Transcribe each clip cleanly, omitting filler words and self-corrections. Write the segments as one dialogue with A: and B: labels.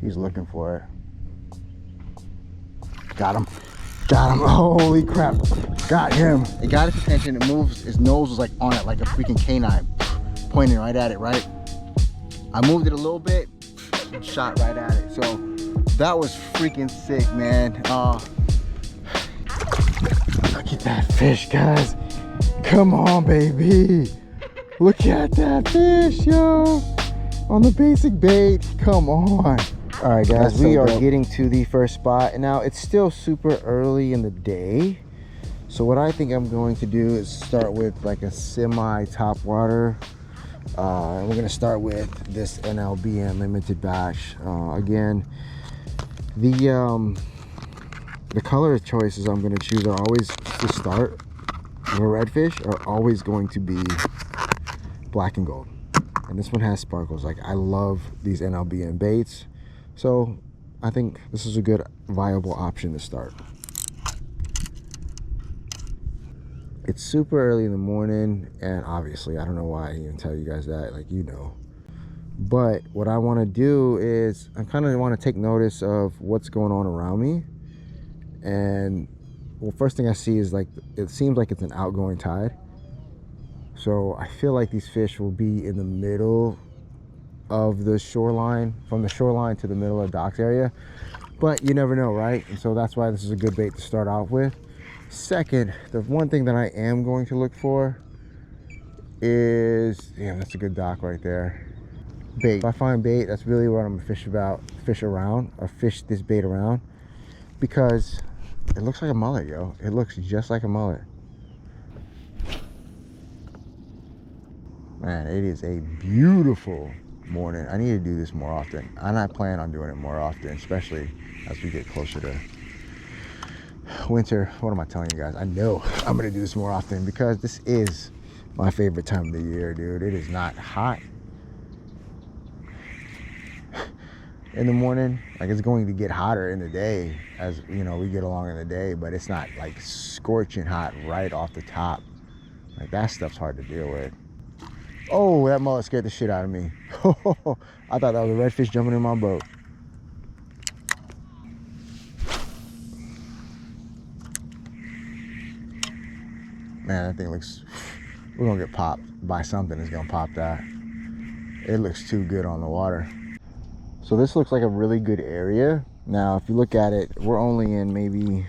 A: He's looking for it. Got him. Got him. Holy crap. Got him. It got his attention. It moves. His nose was like on it, like a freaking canine, pointing right at it, right? I moved it a little bit, shot right at it. So that was freaking sick, man. Look at that fish, guys. Come on, baby. Look at that fish, yo. On the basic bait. Come on. All right, guys, we are getting to the first spot. And now it's still super early in the day. So what I think I'm going to do is start with like a semi top water. And we're gonna start with this NLBM limited batch. Again, the color choices I'm gonna choose are always to start. The redfish are always going to be black and gold, and this one has sparkles. Like, I love these NLBM baits, so I think this is a good viable option to start. It's super early in the morning, and obviously I don't know why I even tell you guys that, like, you know. But what I want to do is I kind of want to take notice of what's going on around me. And well, first thing I see is, like, it seems like it's an outgoing tide. So I feel like these fish will be in the middle of the shoreline, from the shoreline to the middle of the docks area. But you never know, right? And so that's why this is a good bait to start off with. Second, the one thing that I am going to look for is, damn, that's a good dock right there. Bait. If I find bait, that's really what I'm gonna fish around, or fish this bait around, because it looks like a mullet, yo. It looks just like a mullet. Man, it is a beautiful morning. I need to do this more often. I'm not planning on doing it more often, especially as we get closer to winter. What am I telling you guys? I know I'm gonna do this more often because this is my favorite time of the year, dude. It is not hot in the morning. Like, it's going to get hotter in the day as, you know, we get along in the day, but it's not like scorching hot right off the top. Like, that stuff's hard to deal with. Oh, that mullet scared the shit out of me. I thought that was a redfish jumping in my boat. Man, that thing looks, we're gonna get popped by something that's gonna pop that. It looks too good on the water. So this looks like a really good area. Now, if you look at it, we're only in maybe,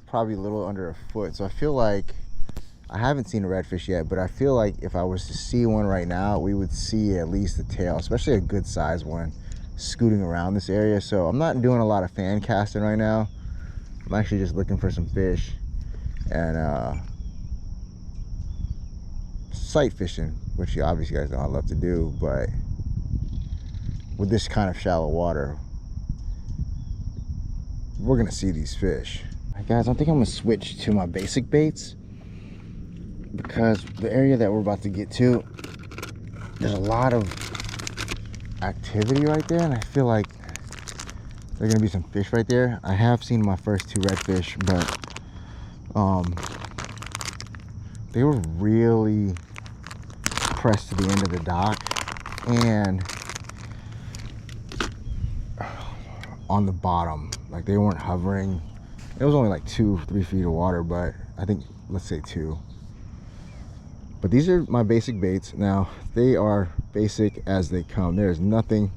A: probably a little under a foot. So I feel like, I haven't seen a redfish yet, but I feel like if I was to see one right now, we would see at least a tail, especially a good size one, scooting around this area. So I'm not doing a lot of fan casting right now. I'm actually just looking for some fish and sight fishing, which you obviously guys know I love to do, but with this kind of shallow water, we're gonna see these fish. All right, guys, I think I'm gonna switch to my basic baits, because the area that we're about to get to, there's a lot of activity right there, and I feel like there's gonna be some fish right there. I have seen my first two redfish, but they were really pressed to the end of the dock and on the bottom. Like, they weren't hovering. It was only like 2-3 feet of water, but I think, let's say 2. But these are my basic baits. Now, they are basic as they come. There's nothing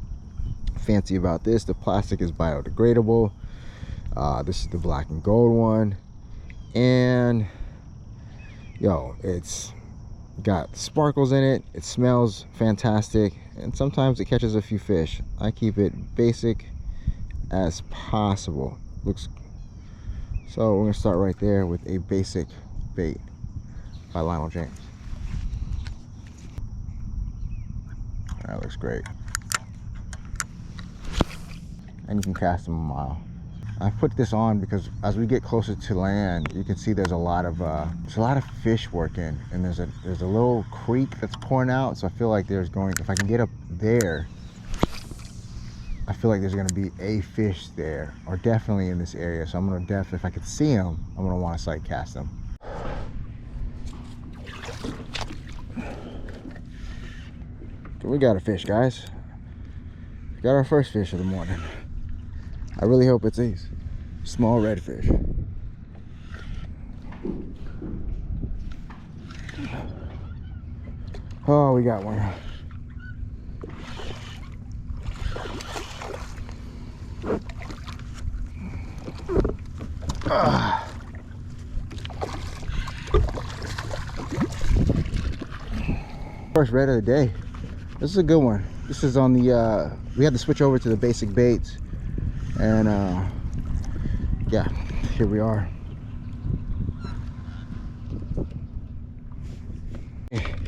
A: fancy about this. The plastic is biodegradable. This is the black and gold one, and yo, it's got sparkles in it. It smells fantastic, and sometimes it catches a few fish. I keep it basic as possible. Looks so we're gonna start right there with a basic bait by Lionel James. That looks great, and you can cast them a mile. I put this on because as we get closer to land, you can see there's a lot of fish working, and there's a little creek that's pouring out. So I feel like there's going, if I can get up there, I feel like there's going to be a fish there, or definitely in this area. So I'm going to definitely, if I could see them, I'm going to want to sight cast them. We got a fish, guys. got our first fish of the morning. I really hope it's a small redfish. Oh, we got one. First red of the day. This is a good one. This is on the we had to switch over to the basic baits, and yeah, here we are.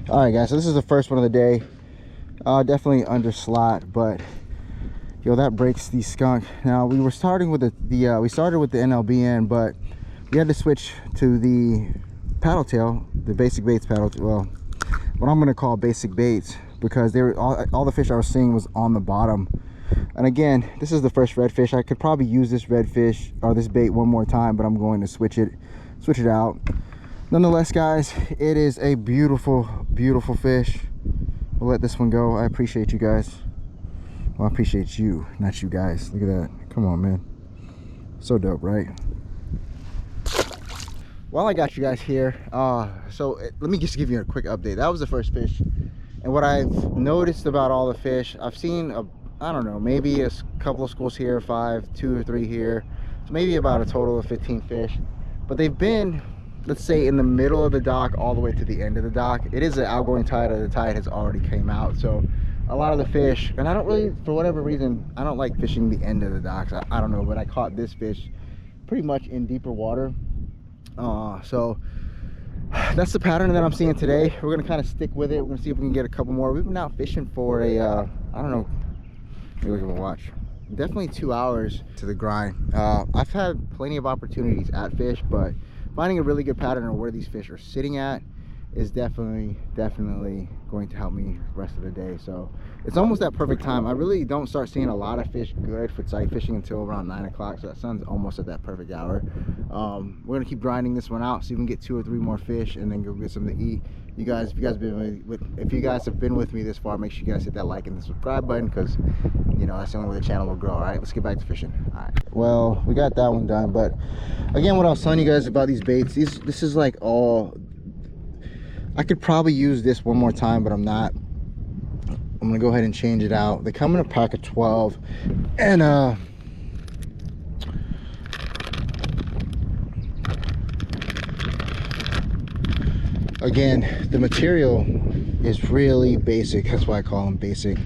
A: All right, guys, so this is the first one of the day. Definitely under slot, but yo, that breaks the skunk. Now we were starting with we started with the NLBN, but we had to switch to the paddle tail, the basic baits paddle tail. Well, what I'm gonna call basic baits, because they were all the fish I was seeing was on the bottom. And again, this is the first redfish. I could probably use this redfish or this bait one more time, but I'm going to switch it out. Nonetheless, guys, it is a beautiful, beautiful fish. We'll let this one go. I appreciate you guys. Well, I appreciate you, not you guys. Look at that. Come on, man. So dope, right? While I got you guys here, let me just give you a quick update. That was the first fish. And what I've noticed about all the fish, I've seen, I don't know, maybe a couple of schools here, 5, 2 or 3 here. So maybe about a total of 15 fish. But they've been, let's say, in the middle of the dock all the way to the end of the dock. It is an outgoing tide, or the tide has already came out. So a lot of the fish, and I don't really, for whatever reason, I don't like fishing the end of the docks. I don't know, but I caught this fish pretty much in deeper water. So that's the pattern that I'm seeing today. We're gonna kind of stick with it. We're gonna see if we can get a couple more. We've been out fishing for a I don't know, let me look at my watch, definitely 2 hours to the grind. I've had plenty of opportunities at fish, but finding a really good pattern of where these fish are sitting at is definitely going to help me the rest of the day. So it's almost that perfect time. I really don't start seeing a lot of fish good for sight fishing until around 9 o'clock, so that sun's almost at that perfect hour. We're gonna keep grinding this one out, see if we can get 2 or 3 more fish, and then go get something to eat. You guys, if you guys have been with me this far, make sure you guys hit that like and the subscribe button, because you know that's the only way the channel will grow. All right, let's get back to fishing. All right, well, we got that one done. But again, what I was telling you guys about these baits, this is like all, I could probably use this one more time, but I'm not. I'm gonna go ahead and change it out. They come in a pack of 12, and again, the material is really basic. That's why I call them basic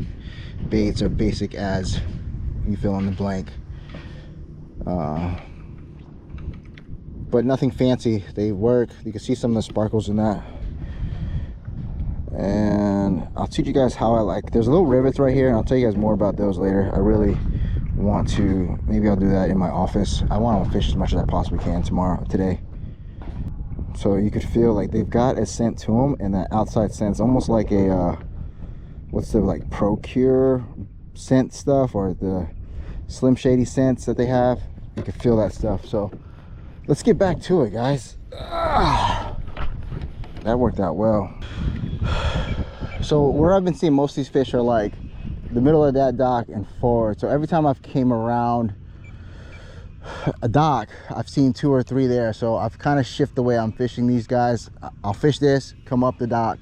A: baits, or basic as you fill in the blank. But nothing fancy. They work. You can see some of the sparkles in that. And I'll teach you guys how I like, there's little rivets right here, and I'll tell you guys more about those later. I really want to, maybe I'll do that in my office. I want to fish as much as I possibly can today. So you could feel like they've got a scent to them, and that outside scent's almost like a what's the like Procure scent stuff, or the Slim Shady scents that they have. You can feel that stuff. So let's get back to it, guys. That worked out well. So where I've been seeing most of these fish are like the middle of that dock and forward. So every time I've came around a dock, I've seen 2 or 3 there. So I've kind of shifted the way I'm fishing these guys. I'll fish this, come up the dock,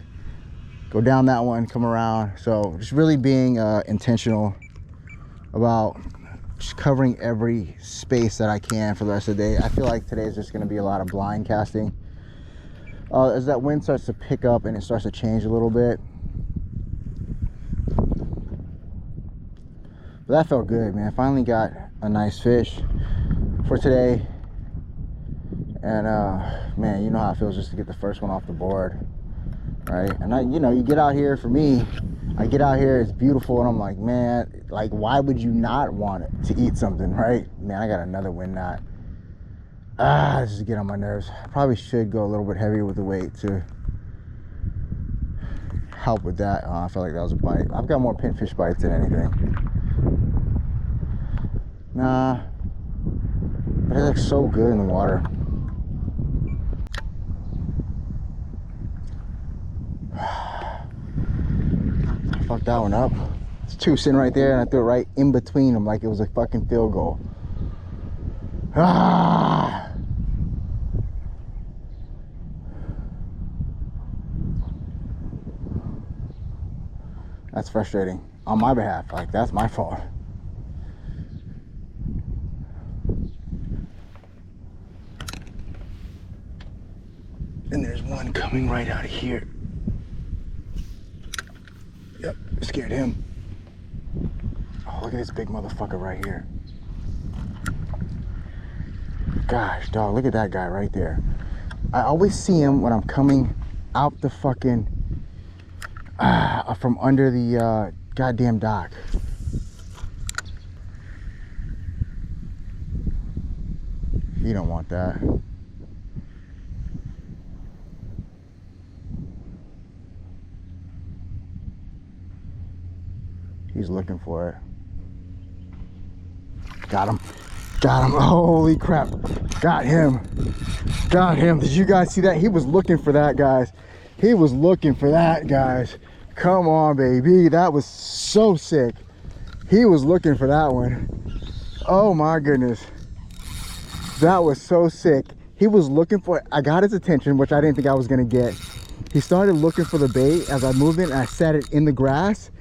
A: go down that one, come around. So just really being intentional about just covering every space that I can for the rest of the day. I feel like today is just going to be a lot of blind casting. As that wind starts to pick up and it starts to change a little bit. But that felt good, man. Finally got a nice fish for today. And man, you know how it feels just to get the first one off the board, right? And you know, you get out here, for me, I get out here, it's beautiful, and I'm like, man, like, why would you not want it to eat something, right? Man, I got another wind knot. This is getting on my nerves. I probably should go a little bit heavier with the weight to help with that. I felt like that was a bite. I've got more pinfish bites than anything. Nah, but it looks so good in the water. Fuck that one up. It's two sitting right there, and I threw it right in between them like it was a fucking field goal. Ah! That's frustrating on my behalf. Like, that's my fault. And there's one coming right out of here. Yep, scared him. Oh, look at this big motherfucker right here. Gosh, dog, look at that guy right there. I always see him when I'm coming out the fucking from under the goddamn dock. You don't want that. He's looking for it. Got him. Got him. Holy crap. Got him. Got him. Did you guys see that? He was looking for that, guys. He was looking for that, guys. Come on, baby. That was so sick. He was looking for that one. Oh my goodness. That was so sick. He was looking for it. I got his attention, which I didn't think I was gonna get. He started looking for the bait as I moved in, and I set it in the grass.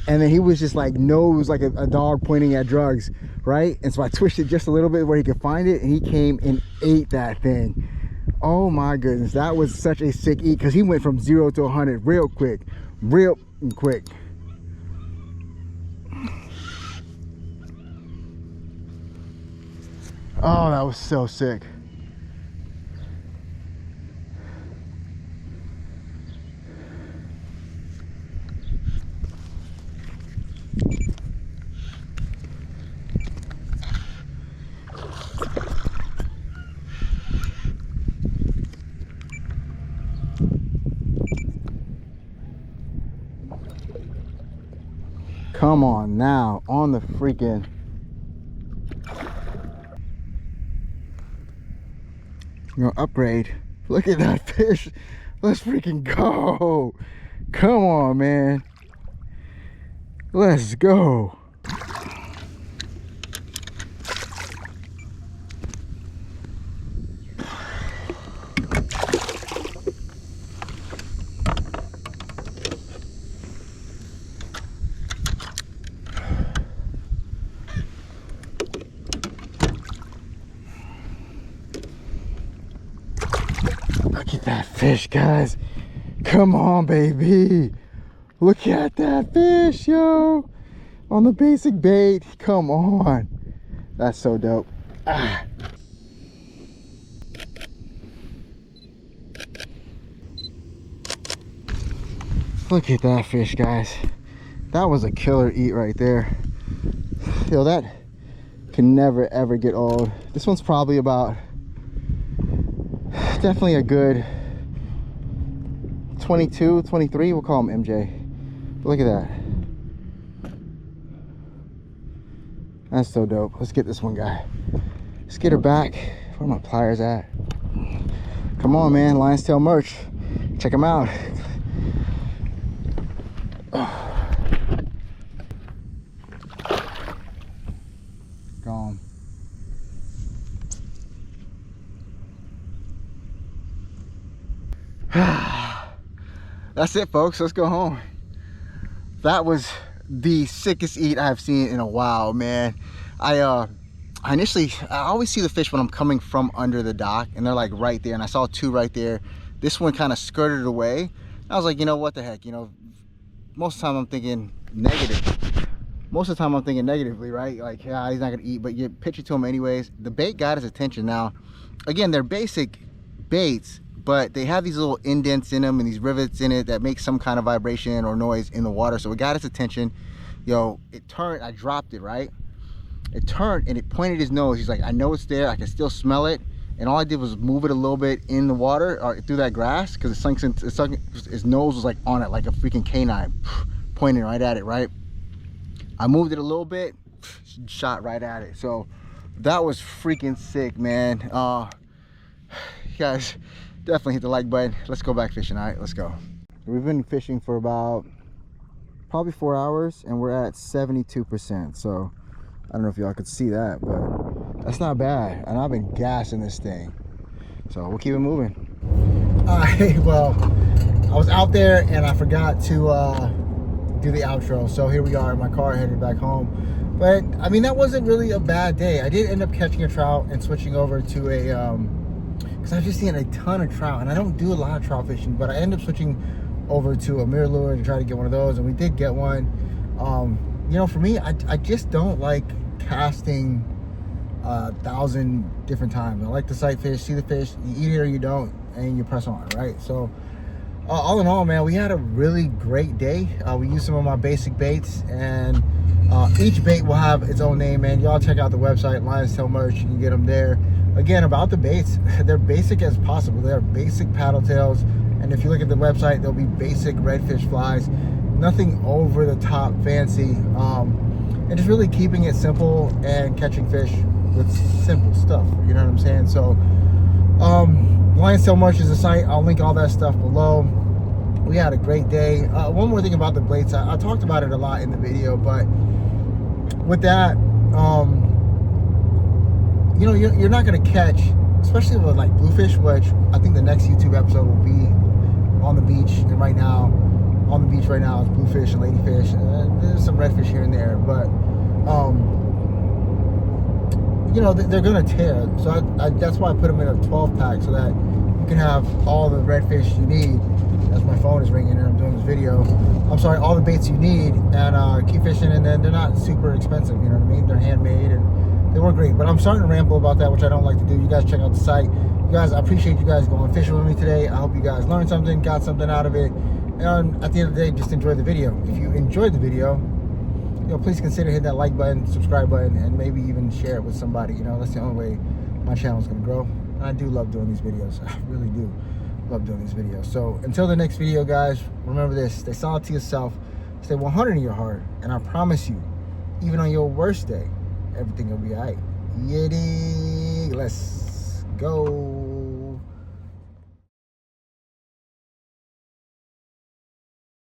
A: And then he was just like nose like a dog pointing at drugs, right? And so I twisted just a little bit where he could find it, and he came and ate that thing. Oh my goodness, that was such a sick eat, because he went from 0 to 100 real quick. Real quick. Oh, that was so sick. Come on now, on the freaking... You know, upgrade. Look at that fish. Let's freaking go. Come on, man. Let's go. Look at that fish, guys. Come on, baby. Look at that fish, yo. On the basic bait. Come on. That's so dope. Ah. Look at that fish, guys. That was a killer eat right there. Yo, that can never ever get old. This one's probably about, definitely a good 22, 23. We'll call him MJ. But look at that. That's so dope. Let's get this one guy. Let's get her back. Where are my pliers at? Come on, man. Lion's Tail merch. Check them out. Gone. That's it, folks. Let's go home. That was the sickest eat I've seen in a while, man. I always see the fish when I'm coming from under the dock, and they're like right there, and I saw two right there. This one kind of skirted away. I was like, you know what the heck, you know, most of the time I'm thinking negative. Most of the time I'm thinking negatively, right? Like, yeah, he's not gonna eat, but you pitch it to him anyways. The bait got his attention. Now, again, they're basic baits, but they have these little indents in them and these rivets in it that make some kind of vibration or noise in the water. So it got his attention. Yo, it turned, I dropped it, right? It turned and it pointed his nose. He's like, I know it's there, I can still smell it. And all I did was move it a little bit in the water or through that grass, because his nose was like on it, like a freaking canine, pointing right at it, right? I moved it a little bit, shot right at it. So that was freaking sick, man. Guys, definitely hit the like button. Let's go back fishing. All right, let's go. We've been fishing for about probably 4 hours, and we're at 72%. So I don't know if y'all could see that, but that's not bad. And I've been gassing this thing, so we'll keep it moving. All right, well, I was out there and I forgot to do the outro, so here we are in my car headed back home. But I mean, that wasn't really a bad day. I did end up catching a trout and switching over to a because I was just seeing a ton of trout, and I don't do a lot of trout fishing, but I ended up switching over to a mirror lure to try to get one of those, and we did get one. You know, for me, I just don't like casting 1,000 different times. I like to sight fish, see the fish, you eat it or you don't, and you press on, right? So all in all, man, we had a really great day. We used some of my basic baits, and each bait will have its own name, man. Y'all check out the website, Lion's Tail Merch. You can get them there. Again, about the baits, they're basic as possible. They're basic paddle tails, and if you look at the website, there'll be basic redfish flies. Nothing over the top fancy, and just really keeping it simple and catching fish with simple stuff. You know what I'm saying? So Lion's Tail Merch is the site. I'll link all that stuff below. We had a great day. One more thing about the baits, I talked about it a lot in the video, but with that, you know, you're not going to catch, especially with like bluefish, which I think the next YouTube episode will be on the beach. And right now, on the beach right now is bluefish and ladyfish. There's some redfish here and there, but you know, they're going to tear. So that's why I put them in a 12 pack, so that you can have all the redfish you need. As my phone is ringing and I'm doing this video, I'm sorry, all the baits you need, and keep fishing. And then they're not super expensive, you know what I mean? They're handmade and they work great. But I'm starting to ramble about that, which I don't like to do. You guys check out the site. You guys, I appreciate you guys going fishing with me today. I hope you guys learned something, got something out of it, and at the end of the day, just enjoy the video. If you enjoyed the video, you know, please consider hitting that like button, subscribe button, and maybe even share it with somebody. You know, that's the only way my channel is going to grow. And I do love doing these videos. I really do love doing these videos. So until the next video, guys, remember this: stay solid to yourself, stay 100 in your heart, and I promise you, even on your worst day, everything will be all right. Yiddy, let's go.